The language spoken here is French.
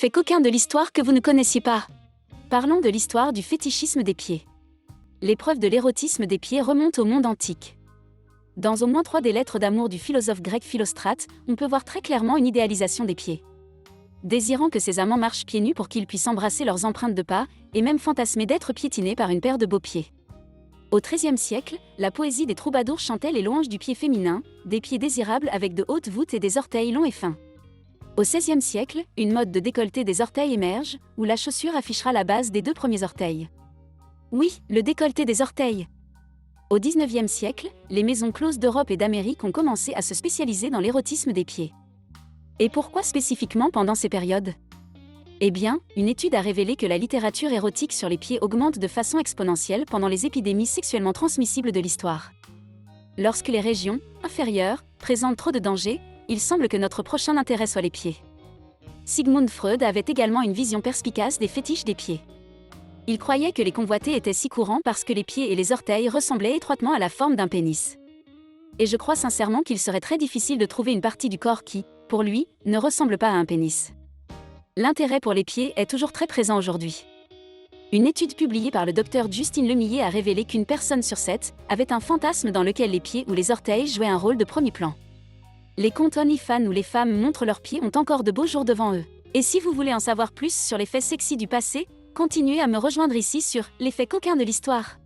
Fait coquin de l'histoire que vous ne connaissiez pas. Parlons de l'histoire du fétichisme des pieds. L'épreuve de l'érotisme des pieds remonte au monde antique. Dans au moins 3 des lettres d'amour du philosophe grec Philostrate, on peut voir très clairement une idéalisation des pieds. Désirant que ses amants marchent pieds nus pour qu'ils puissent embrasser leurs empreintes de pas, et même fantasmer d'être piétinés par une paire de beaux pieds. Au XIIIe siècle, la poésie des troubadours chantait les louanges du pied féminin, des pieds désirables avec de hautes voûtes et des orteils longs et fins. Au XVIe siècle, une mode de décolleté des orteils émerge, où la chaussure affichera la base des 2 premiers orteils. Oui, le décolleté des orteils. Au XIXe siècle, les maisons closes d'Europe et d'Amérique ont commencé à se spécialiser dans l'érotisme des pieds. Et pourquoi spécifiquement pendant ces périodes ? Eh bien, une étude a révélé que la littérature érotique sur les pieds augmente de façon exponentielle pendant les épidémies sexuellement transmissibles de l'histoire. Lorsque les régions inférieures présentent trop de dangers, il semble que notre prochain intérêt soit les pieds. Sigmund Freud avait également une vision perspicace des fétiches des pieds. Il croyait que les convoités étaient si courants parce que les pieds et les orteils ressemblaient étroitement à la forme d'un pénis. Et je crois sincèrement qu'il serait très difficile de trouver une partie du corps qui, pour lui, ne ressemble pas à un pénis. L'intérêt pour les pieds est toujours très présent aujourd'hui. Une étude publiée par le docteur Justine Lemillet a révélé qu'une personne sur 7 avait un fantasme dans lequel les pieds ou les orteils jouaient un rôle de premier plan. Les comptes OnlyFans où les femmes montrent leurs pieds ont encore de beaux jours devant eux. Et si vous voulez en savoir plus sur les faits sexy du passé, continuez à me rejoindre ici sur Les faits coquins de l'histoire.